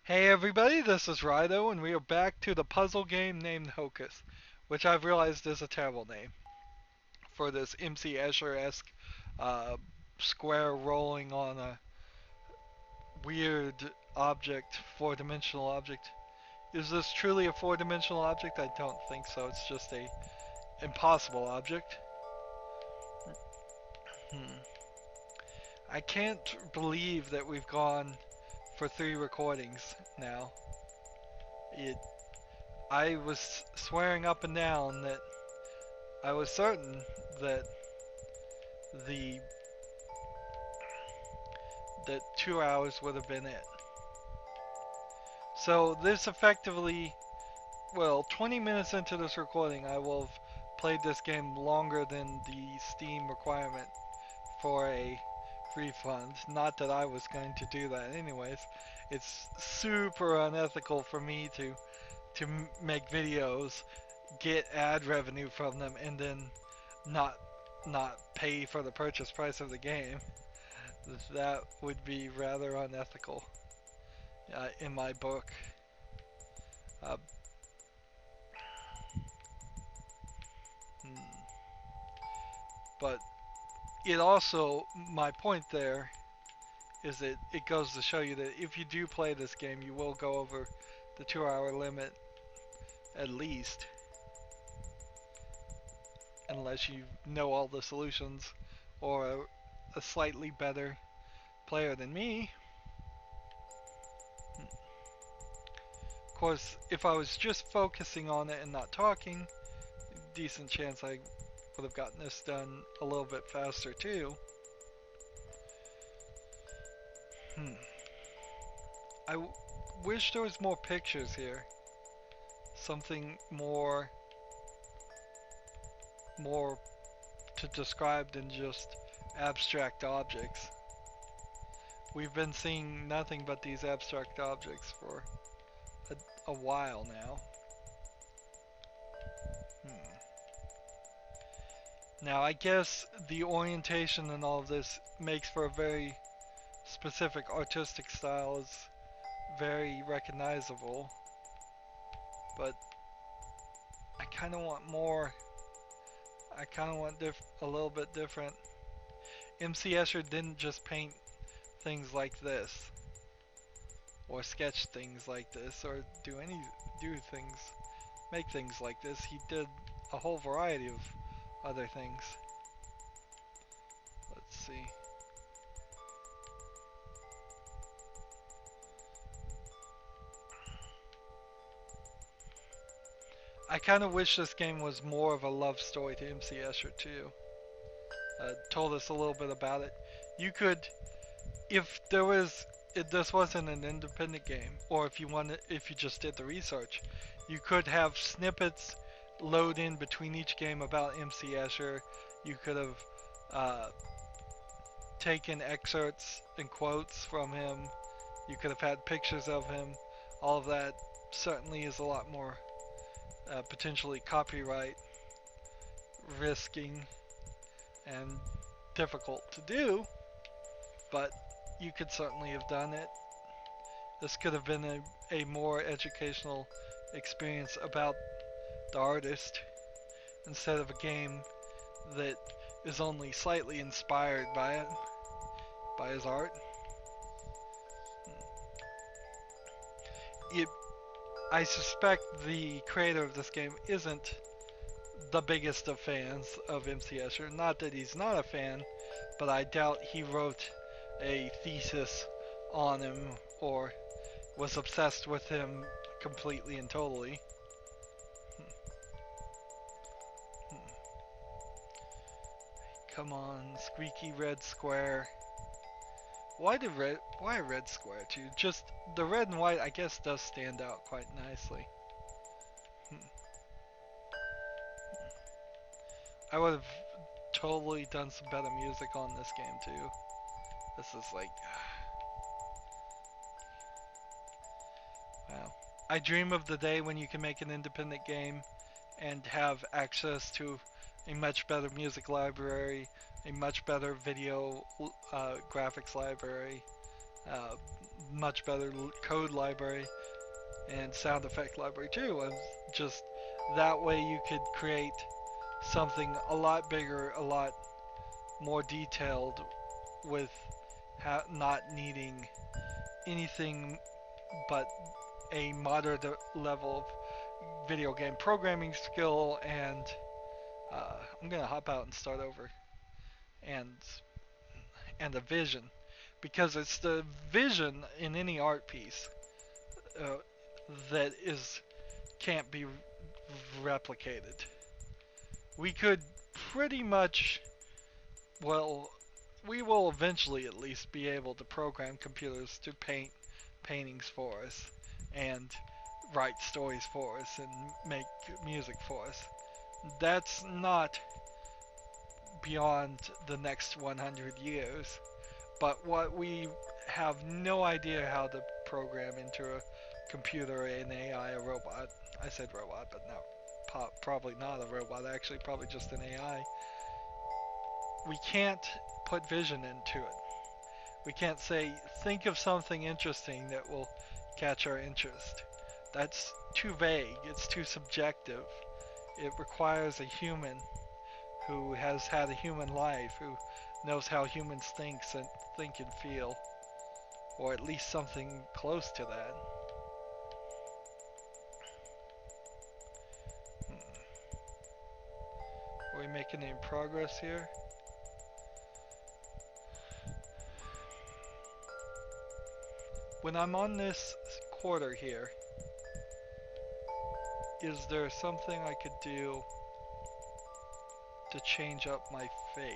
Hey everybody, this is Rydo, and we are back to the puzzle game named Hocus, which I've realized is a terrible name for this MC Escher-esque uh, square rolling on a weird object, four-dimensional object. Is this truly a four-dimensional object? I don't think so. It's just a impossible object. Hmm. I can't believe that we've gone for 3 recordings now. It. I was swearing up and down that I was certain that the that 2 hours would have been it. So this effectively, well, 20 minutes into this recording, I will have played this game longer than the Steam requirement for a refund. Not that I was going to do that anyways. It's super unethical for me to make videos, get ad revenue from them, and then not not pay for the purchase price of the game. That would be rather unethical in my book. Uh, hmm. But it also, my point there is that it goes to show you that if you do play this game, you will go over the 2 hour limit at least, unless you know all the solutions or a slightly better player than me. Of course, if I was just focusing on it and not talking, decent chance I would have gotten this done a little bit faster too. Hmm. I wish there was more pictures here. Something more to describe than just abstract objects. We've been seeing nothing but these abstract objects for a while now. Hmm. Now I guess the orientation and all of this makes for a very specific artistic style, is very recognizable, but I kind of want more. I kind of want a little bit different. MC Escher didn't just paint things like this, or sketch things like this, or make things like this. He did a whole variety of other things. Let's see. I kind of wish this game was more of a love story to MC Escher too. Told us a little bit about it. You could, if there was, if this wasn't an independent game, or if you just did the research, you could have snippets load in between each game about MC Escher. You could have taken excerpts and quotes from him. You could have had pictures of him. All of that certainly is a lot more potentially copyright risking and difficult to do, but you could certainly have done it. This could have been a more educational experience about the artist instead of a game that is only slightly inspired by it, by his art. I suspect the creator of this game isn't the biggest of fans of MC Escher. Not that he's not a fan, but I doubt he wrote a thesis on him or was obsessed with him completely and totally. Come on, squeaky red square. Why a red square too? Just the red and white, I guess, does stand out quite nicely. I would have totally done some better music on this game too. This is like, wow. I dream of the day when you can make an independent game and have access to a much better music library, a much better video graphics library, uh, much better code library and sound effect library too. And just that way you could create something a lot bigger, a lot more detailed with not needing anything but a moderate level of video game programming skill. And I'm gonna hop out and start over. And a vision, because it's the vision in any art piece uh, that is can't be replicated. We could pretty much, well, we will eventually at least be able to program computers to paint paintings for us and write stories for us and make music for us. That's not beyond the next 100 years. But what we have no idea how to program into a computer, an AI, a robot. I said robot, but no, probably not a robot, actually probably just an AI. We can't put vision into it. We can't say, think of something interesting that will catch our interest. That's too vague, it's too subjective. It requires a human who has had a human life, who knows how humans think and feel, or at least something close to that. Are we making any progress here? When I'm on this quarter here, is there something I could do to change up my fate?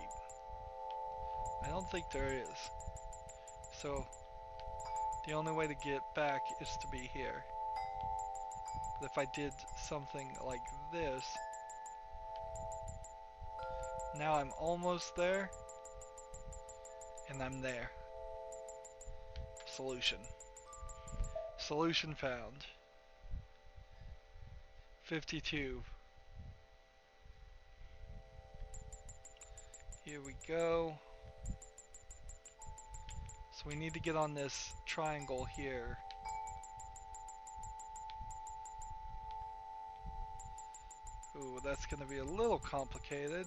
I don't think there is. So the only way to get back is to be here. But if I did something like this, now I'm almost there, and I'm there. Solution. Solution found. 52. Here we go. So we need to get on this triangle here. Ooh, that's going to be a little complicated.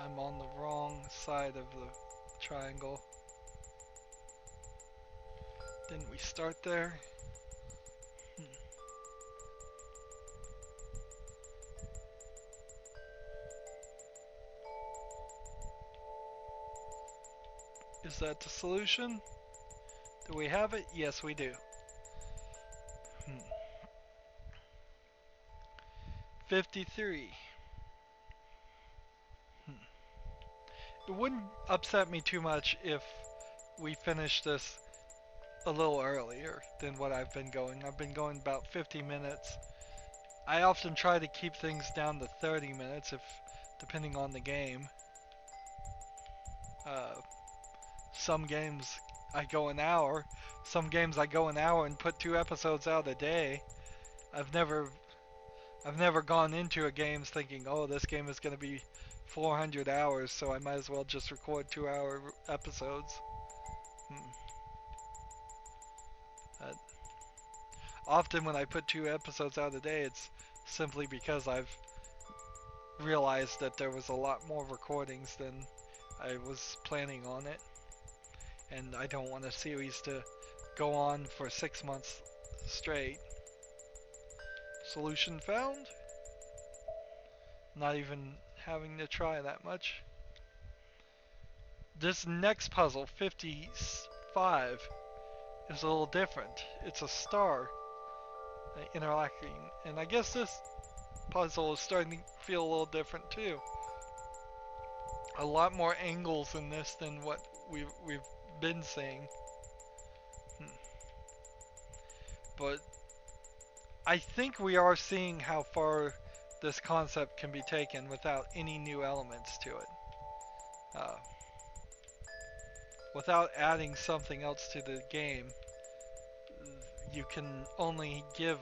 I'm on the wrong side of the triangle. Didn't we start there? Is that the solution? Do we have it? Yes, we do. 53. It wouldn't upset me too much if we finished this a little earlier than what I've been going. I've been going about 50 minutes. I often try to keep things down to 30 minutes, depending on the game. Some games I go an hour. Some games I go an hour and put 2 episodes out a day. I've never gone into a game thinking, oh, this game is going to be 400 hours, so I might as well just record 2-hour episodes. Often when I put 2 episodes out a day, it's simply because I've realized that there was a lot more recordings than I was planning on it. And I don't want a series to go on for 6 months straight. Solution found? Not even having to try that much. This next puzzle, 55, is a little different. It's a star interacting, and I guess this puzzle is starting to feel a little different too. A lot more angles in this than what we've been seeing. But I think we are seeing how far this concept can be taken without any new elements to it. Without adding something else to the game, you can only give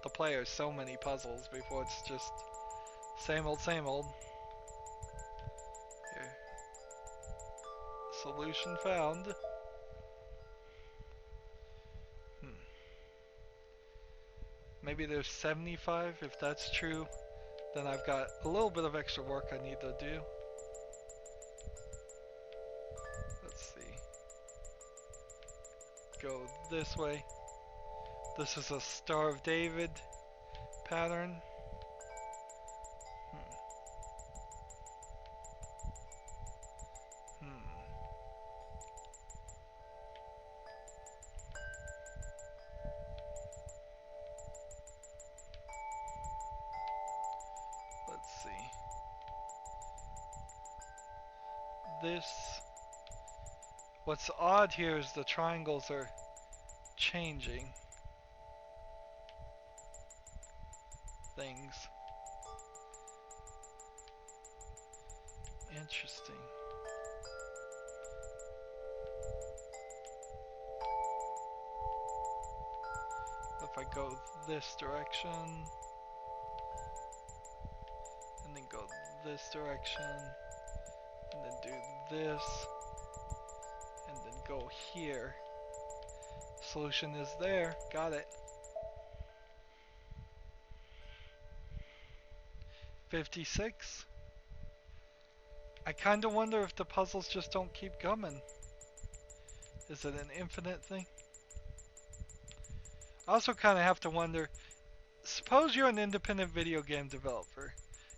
the player so many puzzles before it's just same old, same old. Here. Solution found. Maybe there's 75. If that's true, then I've got a little bit of extra work I need to do. Let's see. Go this way. This is a Star of David pattern. Let's see. This. What's odd here is the triangles are changing things. Interesting. If I go this direction, and then go this direction, and then do this, and then go here. Solution is there. Got it. 56. I kind of wonder if the puzzles just don't keep coming. Is it an infinite thing? I also kind of have to wonder, suppose you're an independent video game developer.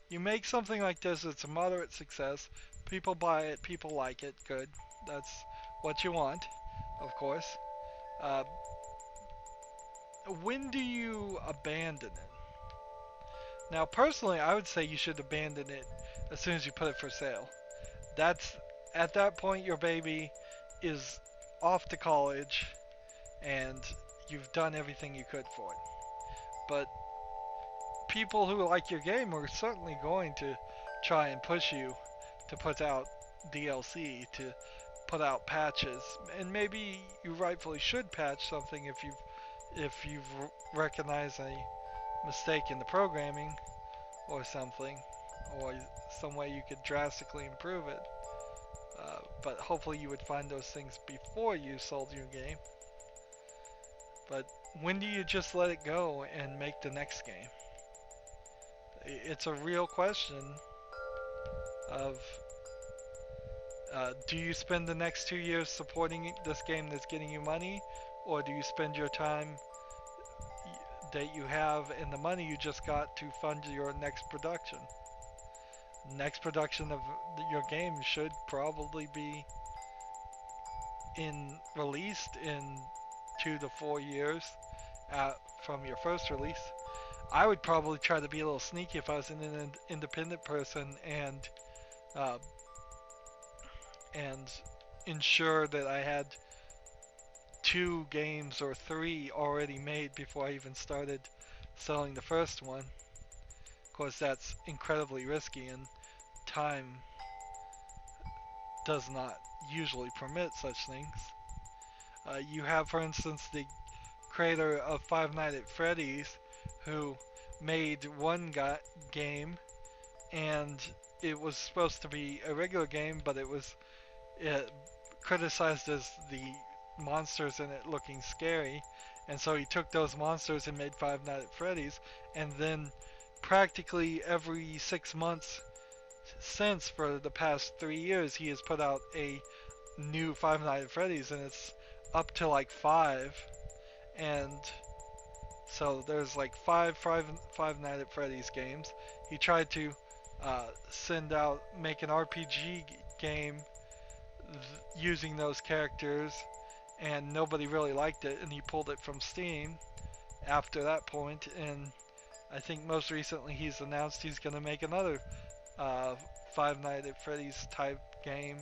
You make something like this, it's a moderate success. People buy it, people like it, good. That's what you want, of course. When do you abandon it? Now, personally, I would say you should abandon it as soon as you put it for sale. That's, at that point, your baby is off to college, and you've done everything you could for it. But people who like your game are certainly going to try and push you to put out DLC, to put out patches, and maybe you rightfully should patch something if you've recognized a mistake in the programming or something, or some way you could drastically improve it. But hopefully you would find those things before you sold your game. But when do you just let it go and make the next game? It's a real question of do you spend the next 2 years supporting this game that's getting you money, or do you spend your time that you have and the money you just got to fund your next production? Next production of your game should probably be released in 2 to 4 years from your first release. I would probably try to be a little sneaky if I was an independent person and ensure that I had 2 games or 3 already made before I even started selling the first one. Of course, that's incredibly risky, and time does not usually permit such things. You have, for instance, the creator of Five Nights at Freddy's, who made one game, and it was supposed to be a regular game, but it was criticized as the monsters in it looking scary, and so he took those monsters and made Five Nights at Freddy's, and then practically every 6 months since, for the past 3 years, he has put out a new Five Nights at Freddy's, and it's up to like 5, and so there's like five Nights at Freddy's games. He tried to make an RPG game using those characters, and nobody really liked it, and he pulled it from Steam after that point. And I think most recently he's announced he's going to make another Five Nights at Freddy's type game,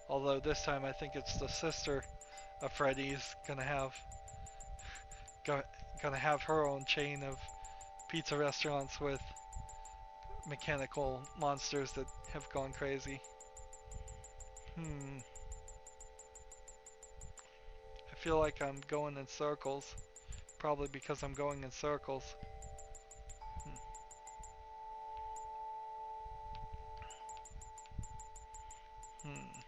although this time I think it's the sister of Freddy's gonna have her own chain of pizza restaurants with mechanical monsters that have gone crazy. I feel like I'm going in circles. probably because I'm going in circles. Hmm.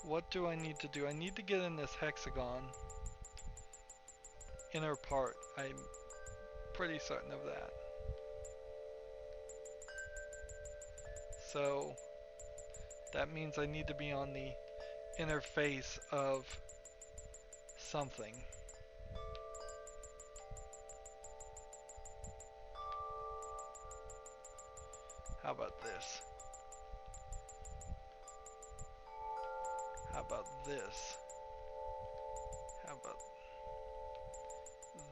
What do I need to do? I need to get in this hexagon inner part. I'm pretty certain of that. So that means I need to be on the inner face of something. How about this? How about this? How about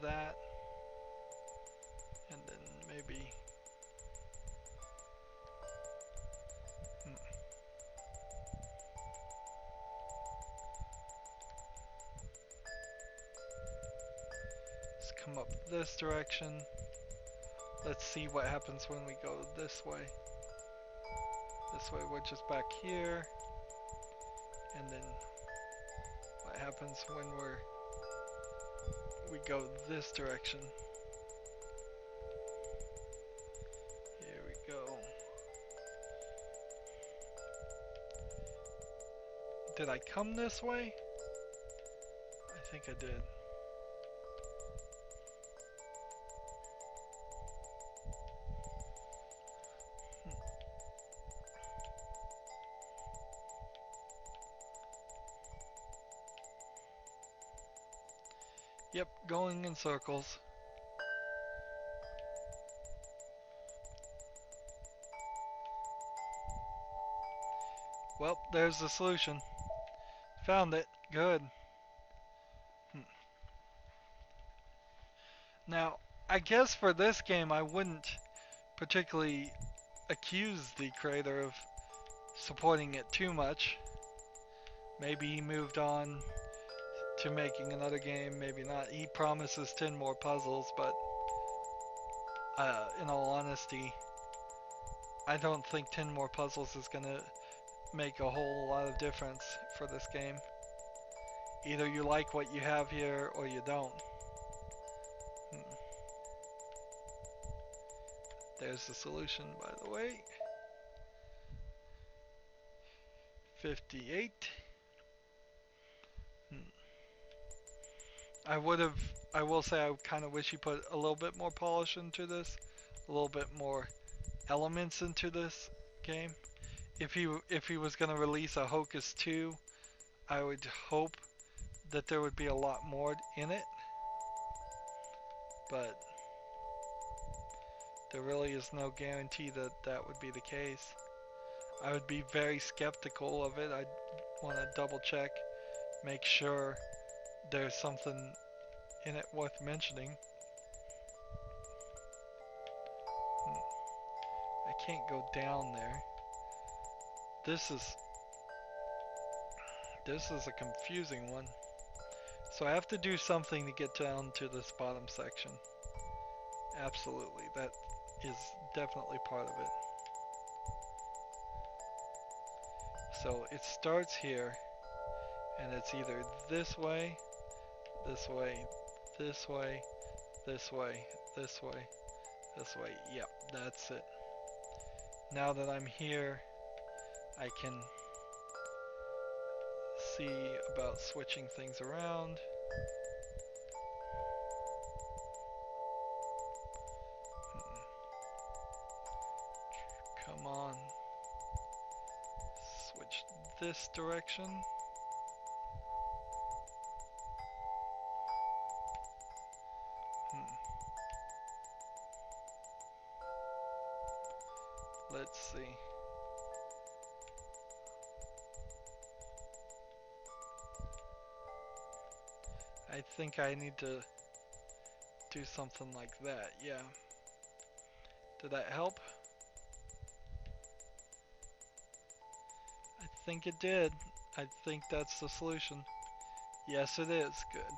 that? And then maybe... Let's come up this direction. Let's see what happens when we go this way. This way, we're just back here. And then what happens when we go this direction. Here we go. Did I come this way? I think I did. Yep, going in circles. Well, there's the solution. Found it. Good. Now, I guess for this game I wouldn't particularly accuse the creator of supporting it too much. Maybe he moved on to making another game, maybe not. He promises 10 more puzzles, but in all honesty, I don't think 10 more puzzles is gonna make a whole lot of difference for this game. Either you like what you have here or you don't. There's the solution, by the way. 58. I will say I kind of wish he put a little bit more polish into this, a little bit more elements into this game. If he was going to release a Hocus 2, I would hope that there would be a lot more in it. But there really is no guarantee that that would be the case. I would be very skeptical of it. I'd want to double check, make sure there's something in it worth mentioning. I can't go down there. This is a confusing one. So I have to do something to get down to this bottom section. Absolutely, that is definitely part of it. So it starts here, and it's either this way, this way, this way, this way, this way, this way. Yep, that's it. Now that I'm here, I can see about switching things around. Come on. Switch this direction. Let's see. I think I need to do something like that, yeah. Did that help? I think it did. I think that's the solution. Yes, it is. Good.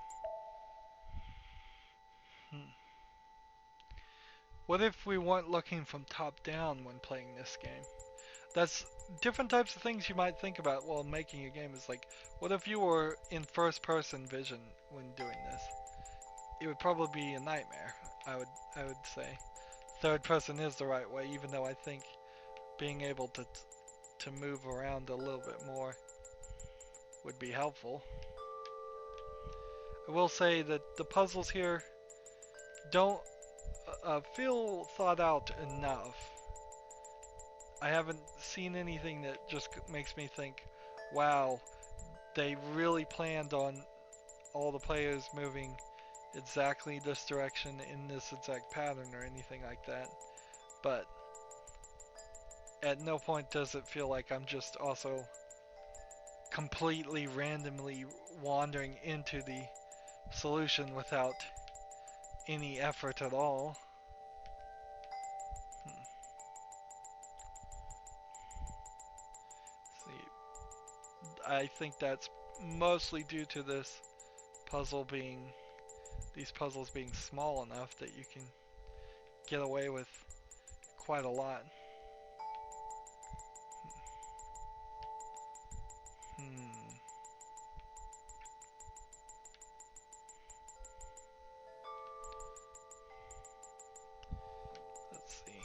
What if we weren't looking from top down when playing this game? That's different types of things you might think about while making a game. Is like, what if you were in first person vision when doing this? It would probably be a nightmare. I would I would say. Third person is the right way, even though I think being able to move around a little bit more would be helpful. I will say that the puzzles here don't feel thought out enough. I haven't seen anything that just makes me think, wow, they really planned on all the players moving exactly this direction in this exact pattern or anything like that. But at no point does it feel like I'm just also completely randomly wandering into the solution without any effort at all. See, I think that's mostly due to these puzzles being small enough that you can get away with quite a lot. Let's see.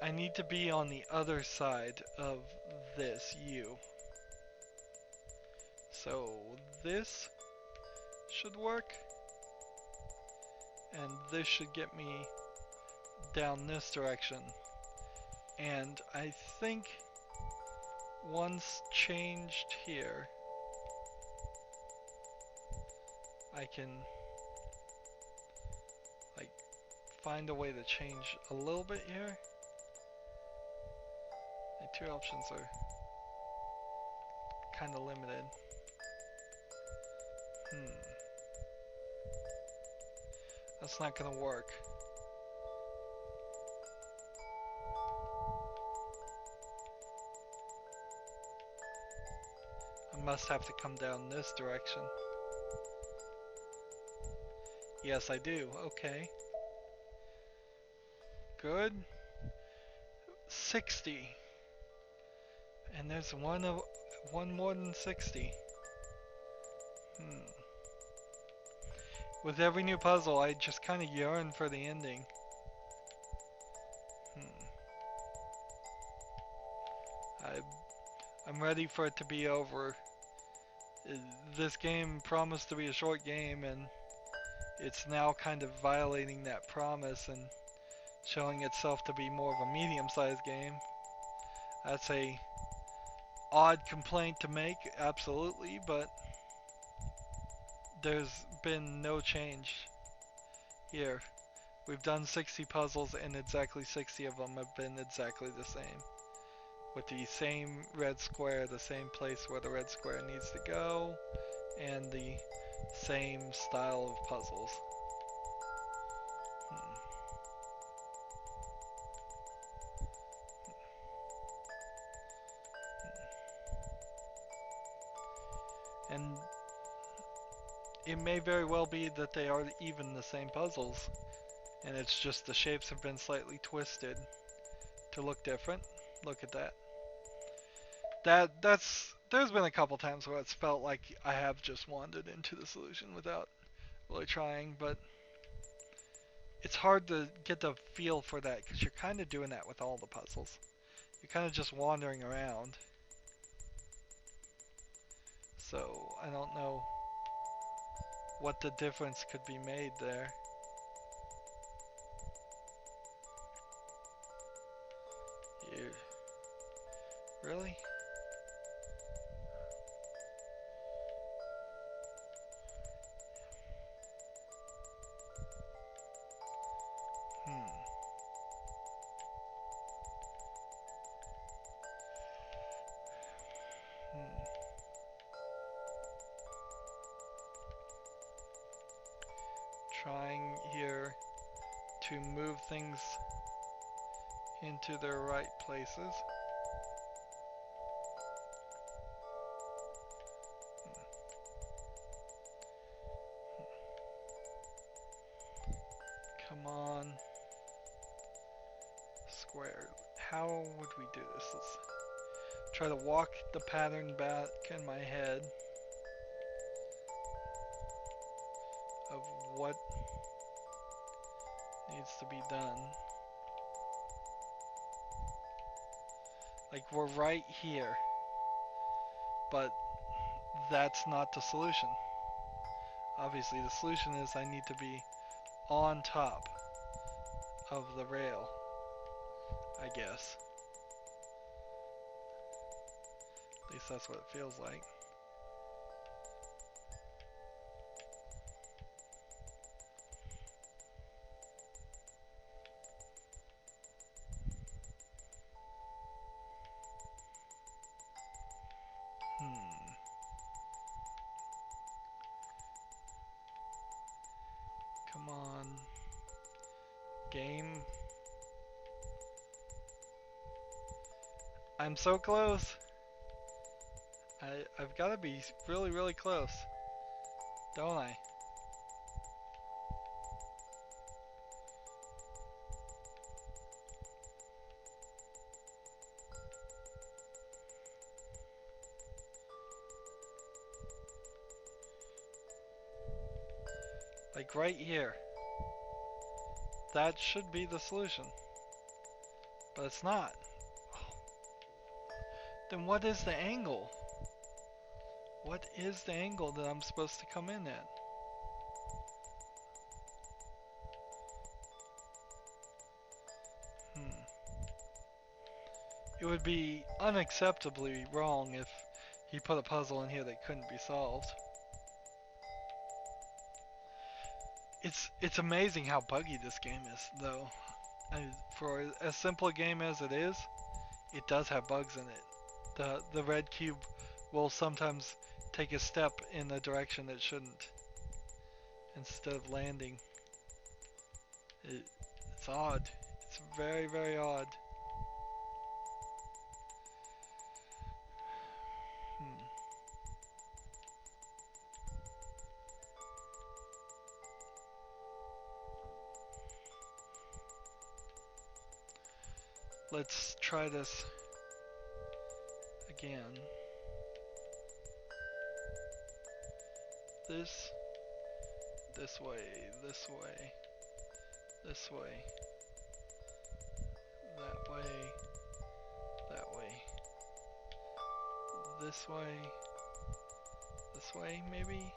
I need to be on the other side of this U. So this should work. And this should get me down this direction. And I think once changed here, I can like find a way to change a little bit here. The two options are kind of limited. That's not gonna work. I must have to come down this direction. Yes, I do. Okay. Good. 60. And there's one more than 60. With every new puzzle, I just kind of yearn for the ending. I'm ready for it to be over. This game promised to be a short game, and it's now kind of violating that promise and showing itself to be more of a medium-sized game. That's a odd complaint to make, absolutely, but there's been no change here. We've done 60 puzzles and exactly 60 of them have been exactly the same. With the same red square, the same place where the red square needs to go, and the same style of puzzles. And it may very well be that they are even the same puzzles, and it's just the shapes have been slightly twisted to look different. Look at that. There's been a couple times where it's felt like I have just wandered into the solution without really trying, but it's hard to get the feel for that because you're kind of doing that with all the puzzles. You're kind of just wandering around. So I don't know what the difference could be made there. Really? Trying here to move things into their right places. on. Squared. How would we do this? Let's try to walk the pattern back in my head of what needs to be done. Like, we're right here, but that's not the solution. Obviously, the solution is I need to be on top of the rail, I guess. At least that's what it feels like. Come on. Game. I'm so close. I've got to be really, really close, don't I? Like right here. That should be the solution. But it's not. Then what is the angle? What is the angle that I'm supposed to come in at? It would be unacceptably wrong if he put a puzzle in here that couldn't be solved. It's amazing how buggy this game is, though. For as simple a game as it is, it does have bugs in it. The red cube will sometimes take a step in the direction it shouldn't, instead of landing. It's odd. It's very, very odd. Let's try this again. This way, this way, this way, that way, that way, this way, maybe?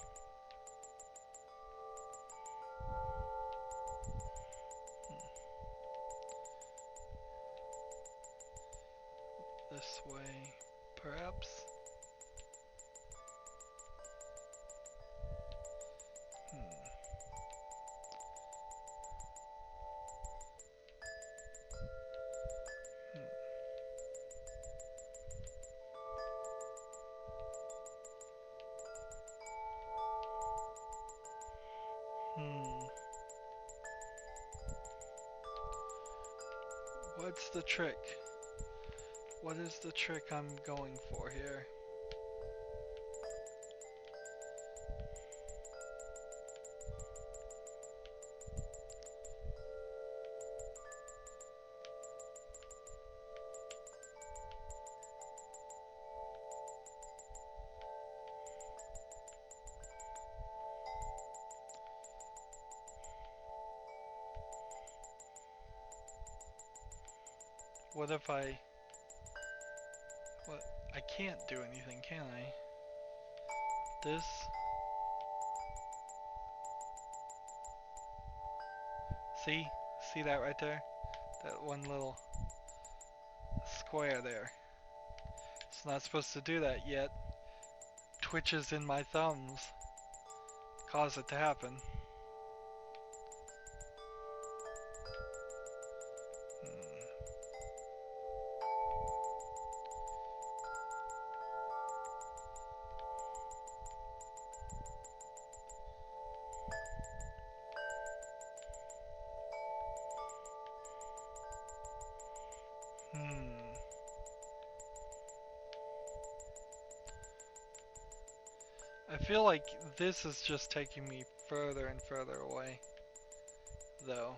This way, perhaps? What's the trick? What is the trick I'm going for here? What if I can't do anything, can I? This? See? See that right there? That one little square there. It's not supposed to do that yet. Twitches in my thumbs cause it to happen. I feel like this is just taking me further and further away, though.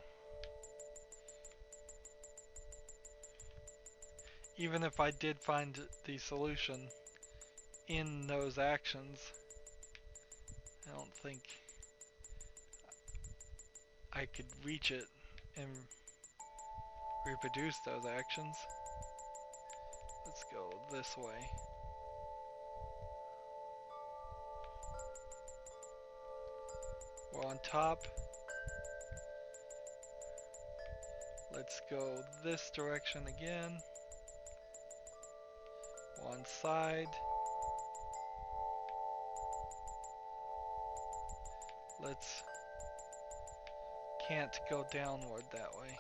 even if I did find the solution in those actions, I don't think I could reach it and reproduce those actions. Let's go this way. We're on top. Let's go this direction again. One side. Let's can't go downward that way.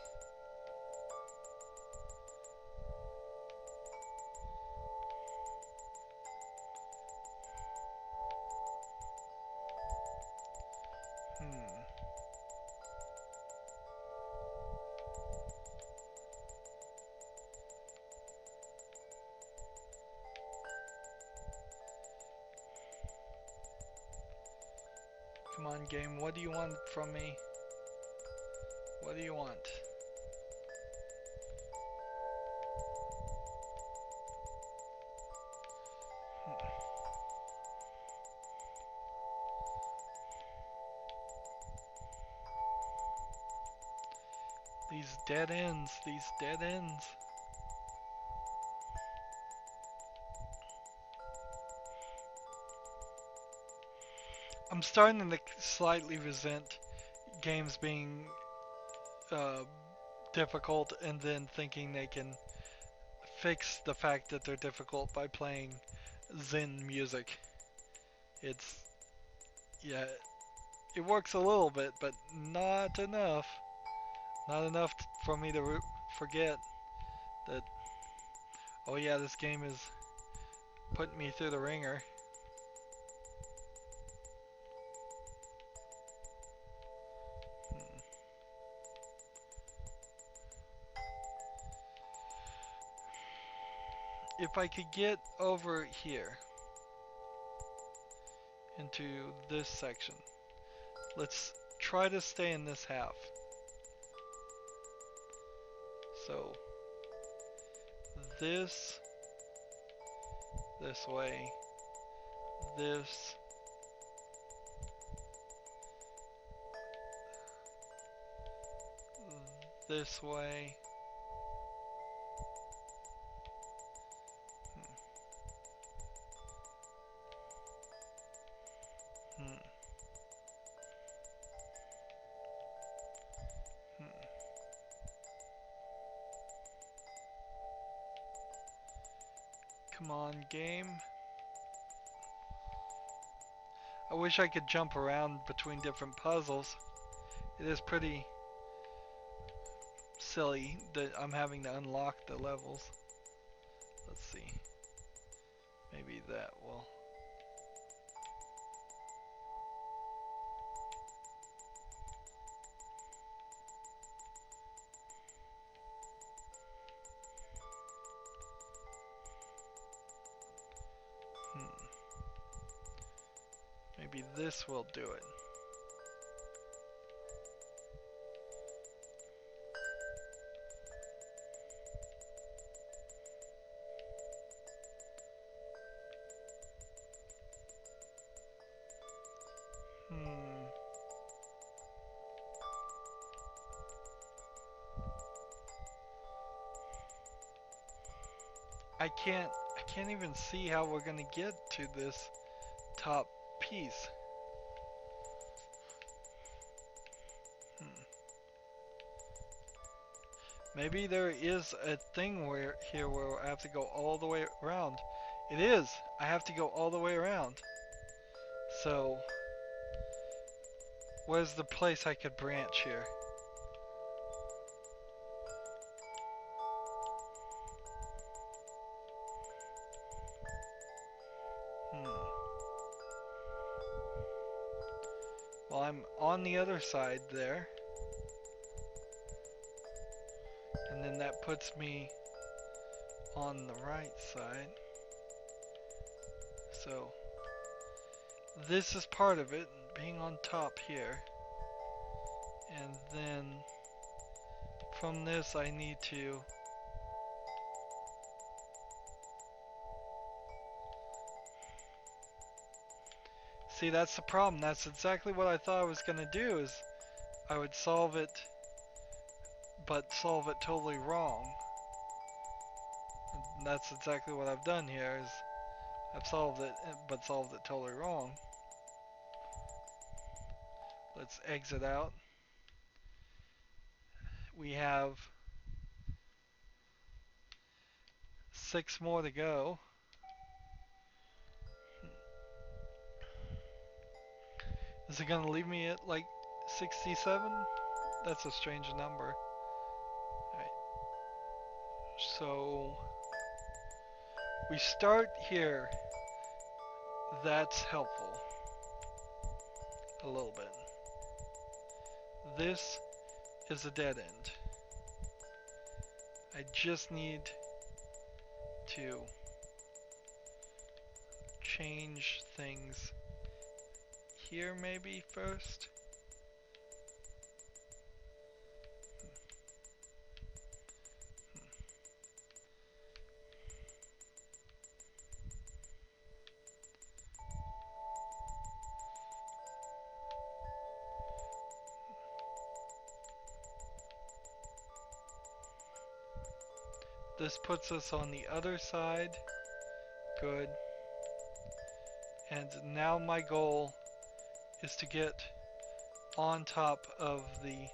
Come on, game, what do you want from me? What do you want? These dead ends, these dead ends. I'm starting to slightly resent games being difficult and then thinking they can fix the fact that they're difficult by playing Zen music. It's, yeah, it works a little bit, but not enough. Not enough for me to forget that, oh yeah, this game is putting me through the ringer. If I could get over here into this section, let's try to stay in this half. So this way, this way. Come on, game. I wish I could jump around between different puzzles. It is pretty silly that I'm having to unlock the levels. Let's see. Maybe that will. Maybe this will do it. I can't even see how we're gonna get to this top piece. Maybe there is a thing where I have to go all the way around. It is. I have to go all the way around. So, where's the place I could branch here? Well, I'm on the other side there. And then that puts me on the right side. So, this is part of it, being on top here. And then from this I need to See, that's the problem. That's exactly what I thought I was gonna do, is I would solve it, but solve it totally wrong. And that's exactly what I've done here, is I've solved it, but solved it totally wrong. Let's exit out. We have 6 more to go. Is it gonna leave me at like 67? That's a strange number. Alright. So we start here. That's helpful. A little bit. This is a dead end. I just need to change things here maybe first. This puts us on the other side. Good. And now my goal is to get on top of the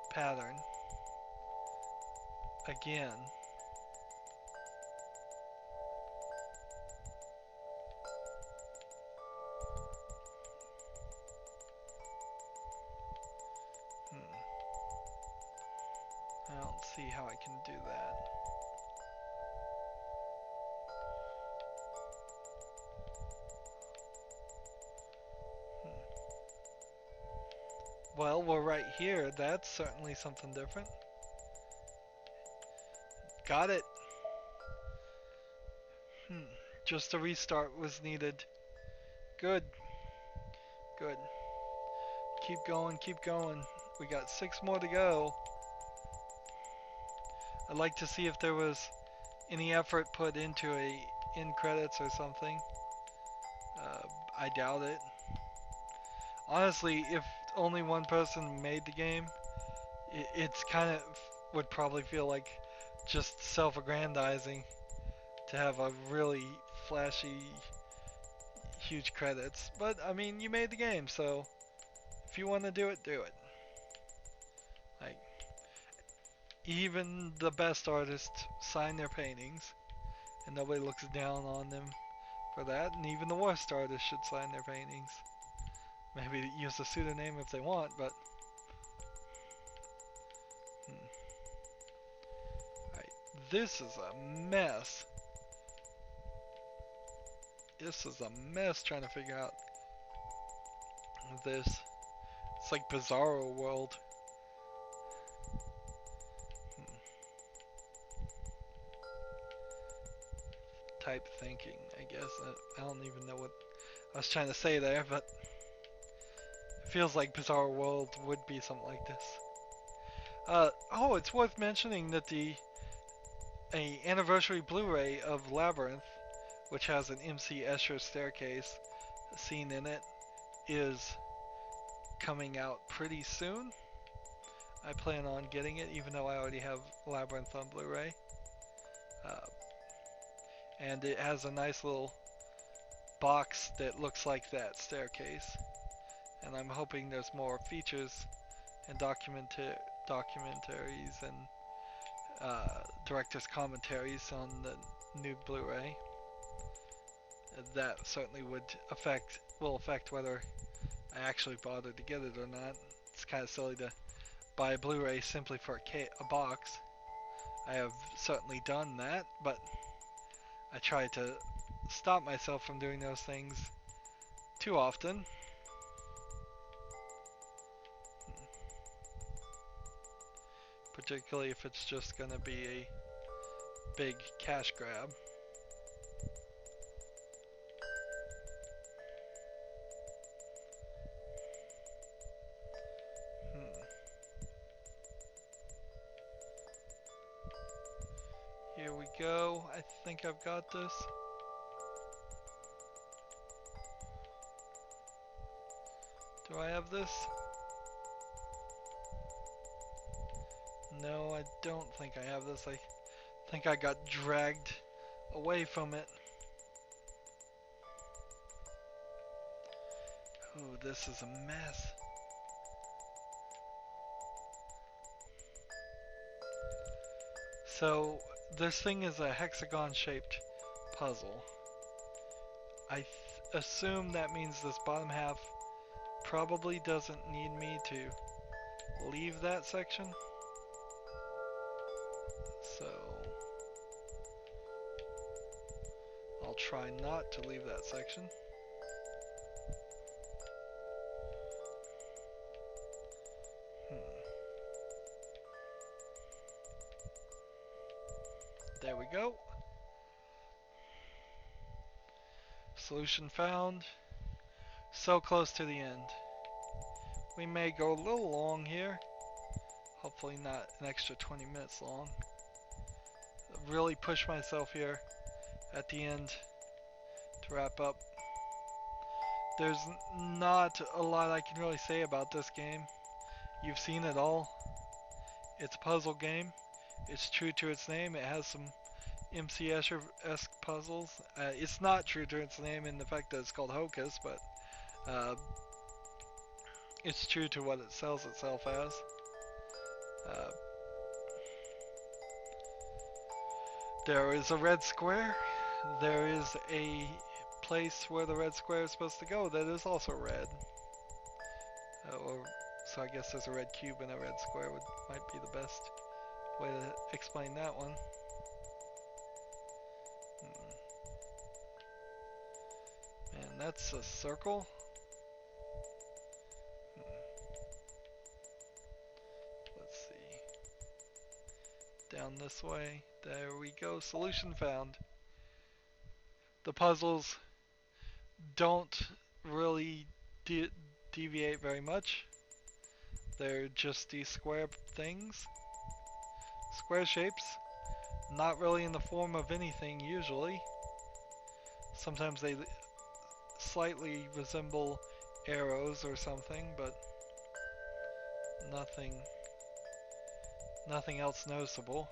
pattern again. I don't see how I can do that. Well, we're right here. That's certainly something different. Got it. Just a restart was needed. Good. Good. Keep going, keep going. We got 6 more to go. I'd like to see if there was any effort put into a end credits or something. I doubt it. Honestly, if only one person made the game, it's kind of would probably feel like just self-aggrandizing to have a really flashy, huge credits. But I mean, you made the game, so if you want to do it, do it. Like, even the best artists sign their paintings, and nobody looks down on them for that. And even the worst artists should sign their paintings. Maybe use a pseudonym if they want, but Alright, this is a mess. This is a mess trying to figure out this. It's like Bizarro World. Type thinking, I guess. I don't even know what I was trying to say there, but it feels like Bizarro World would be something like this. Oh, it's worth mentioning that a anniversary Blu-ray of Labyrinth, which has an MC Escher staircase scene in it, is coming out pretty soon. I plan on getting it, even though I already have Labyrinth on Blu-ray. And it has a nice little box that looks like that staircase. And I'm hoping there's more features and documentaries and director's commentaries on the new Blu-ray. That certainly will affect whether I actually bother to get it or not. It's kind of silly to buy a Blu-ray simply for a box. I have certainly done that, but I try to stop myself from doing those things too often. Particularly if it's just going to be a big cash grab. Here we go. I think I've got this. Do I have this? No, I don't think I have this. I think I got dragged away from it. Ooh, this is a mess. So, this thing is a hexagon-shaped puzzle. I assume that means this bottom half probably doesn't need me to leave that section. So, I'll try not to leave that section. There we go. Solution found. So close to the end. We may go a little long here. Hopefully not an extra 20 minutes long. Really push myself here at the end to wrap up. There's not a lot I can really say about this game. You've seen it all. It's a puzzle game. It's true to its name. It has some MC Escher-esque puzzles. It's not true to its name in the fact that it's called Hocus, but it's true to what it sells itself as. There is a red square. There is a place where the red square is supposed to go that is also red. So I guess there's a red cube and a red square might be the best way to explain that one. Man, that's a circle. Let's see. Down this way. There we go. Solution found. The puzzles don't really deviate very much. They're just these square things. Square shapes. Not really in the form of anything usually. Sometimes they slightly resemble arrows or something, but nothing else noticeable.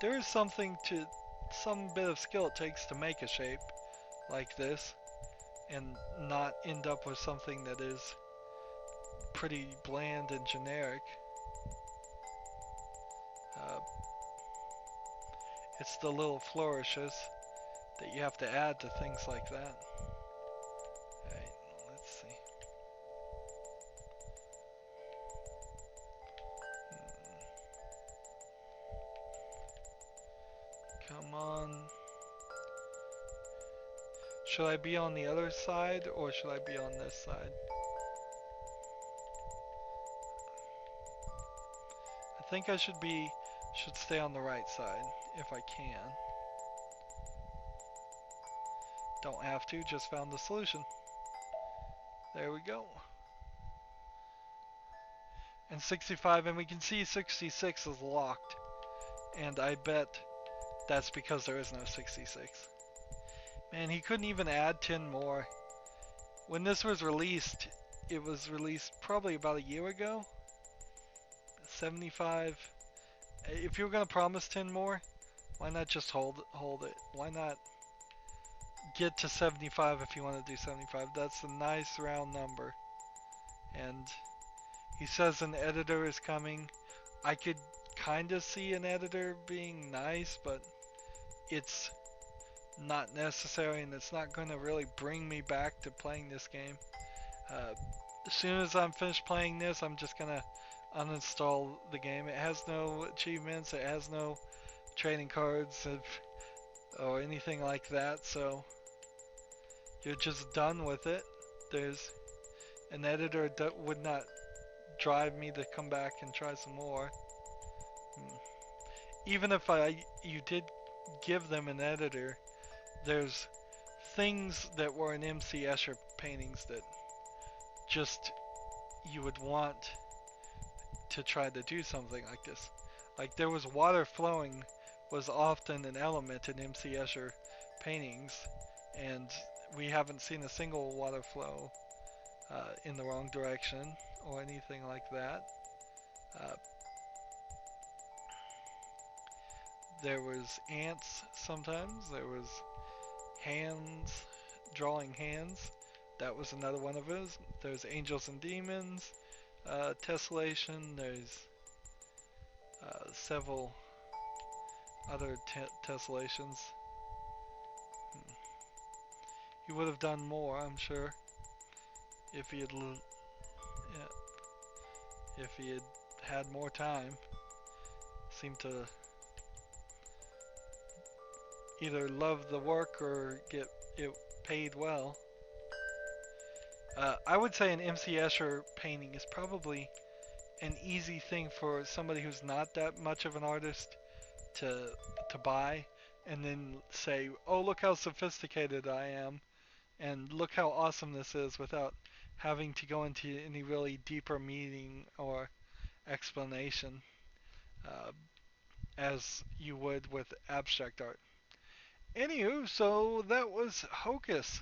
There is some bit of skill it takes to make a shape like this and not end up with something that is pretty bland and generic. It's the little flourishes that you have to add to things like that. Alright, let's see. Come on. Should I be on the other side or should I be on this side? I think I should stay on the right side if I can. Don't have to, just found the solution. There we go. And 65, and we can see 66 is locked. And I bet that's because there is no 66. Man, he couldn't even add 10 more. When this was released, it was released probably about a year ago. 75. If you were gonna promise 10 more, why not just hold it? Why not get to 75 if you want to do 75? That's a nice round number. And he says an editor is coming. I could kind of see an editor being nice, but it's not necessary, and it's not going to really bring me back to playing this game. As soon as I'm finished playing this, I'm just gonna uninstall the game. It has no achievements, it has no trading cards or anything like that, so you're just done with it. There's an editor that would not drive me to come back and try some more. Even if you did give them an editor, there's things that were in MC Escher paintings that just you would want to try to do something like this. Like there was water flowing was often an element in MC Escher paintings, and we haven't seen a single water flow in the wrong direction or anything like that. Uh, there was ants sometimes. There was hands, drawing hands. That was another one of his. There's angels and demons, tessellation. There's several other tessellations. He would have done more, I'm sure, if he had, yeah, if he had more time. Seemed to either love the work or get it paid well. I would say an MC Escher painting is probably an easy thing for somebody who's not that much of an artist to buy, and then say, "Oh, look how sophisticated I am, and look how awesome this is," without having to go into any really deeper meaning or explanation, uh, as you would with abstract art. Anywho, so that was Hocus.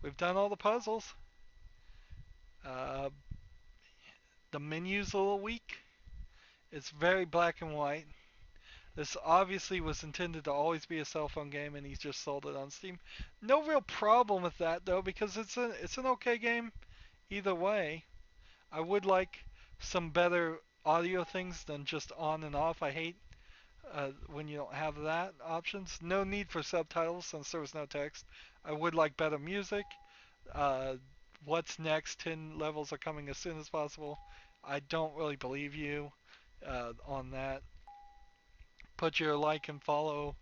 We've done all the puzzles. Uh, the menu's a little weak. It's very black and white. This obviously was intended to always be a cell phone game, and he's just sold it on Steam. No real problem with that though, because it's an okay game either way. I would like some better audio things than just on and off. I hate when you don't have that options. No need for subtitles since there was no text. I would like better music. Uh, what's next? 10 levels are coming as soon as possible. I don't really believe you on that. Put your like and follow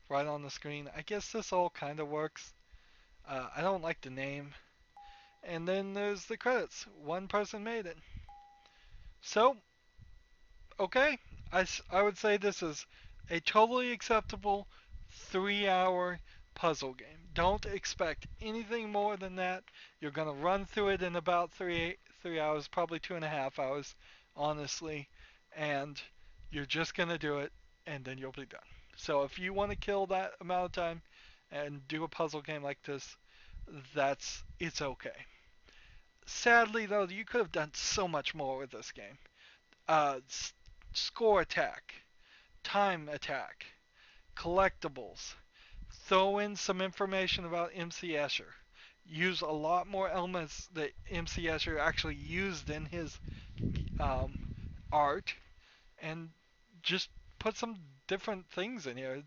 right on the screen. I guess this all kind of works. I don't like the name. And then there's the credits. One person made it. So, okay. I would say this is a totally acceptable 3 hour puzzle game. Don't expect anything more than that. You're going to run through it in about 3 hours, probably 2.5 hours, honestly. And you're just going to do it, and then you'll be done. So if you want to kill that amount of time and do a puzzle game like this, it's okay. Sadly, though, you could have done so much more with this game. Uh, Score attack, time attack, collectibles. Throw in some information about MC Escher. Use a lot more elements that MC Escher actually used in his um, art, and just put some different things in here.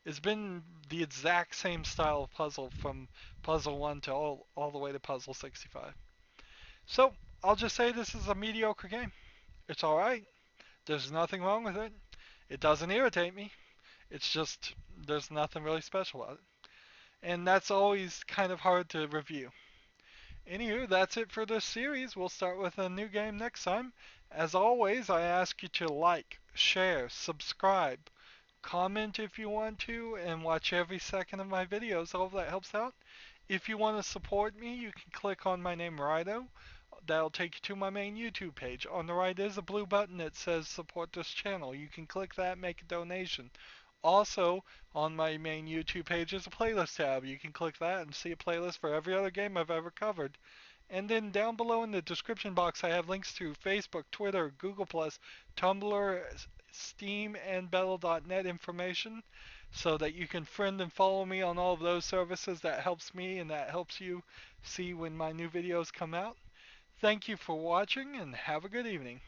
It's been the exact same style of puzzle from Puzzle 1 to all the way to Puzzle 65. So I'll just say this is a mediocre game. It's alright. There's nothing wrong with it. It doesn't irritate me. It's just there's nothing really special about it. And that's always kind of hard to review. Anywho, that's it for this series. We'll start with a new game next time. As always, I ask you to like, share, subscribe, comment if you want to, and watch every second of my videos. All of that helps out. If you want to support me, you can click on my name, Rydo. That'll take you to my main YouTube page. On the right is a blue button that says support this channel. You can click that, make a donation. Also, on my main YouTube page is a playlist tab. You can click that and see a playlist for every other game I've ever covered. And then down below in the description box, I have links to Facebook, Twitter, Google+, Tumblr, Steam, and Battle.net information so that you can friend and follow me on all of those services. That helps me and that helps you see when my new videos come out. Thank you for watching and have a good evening.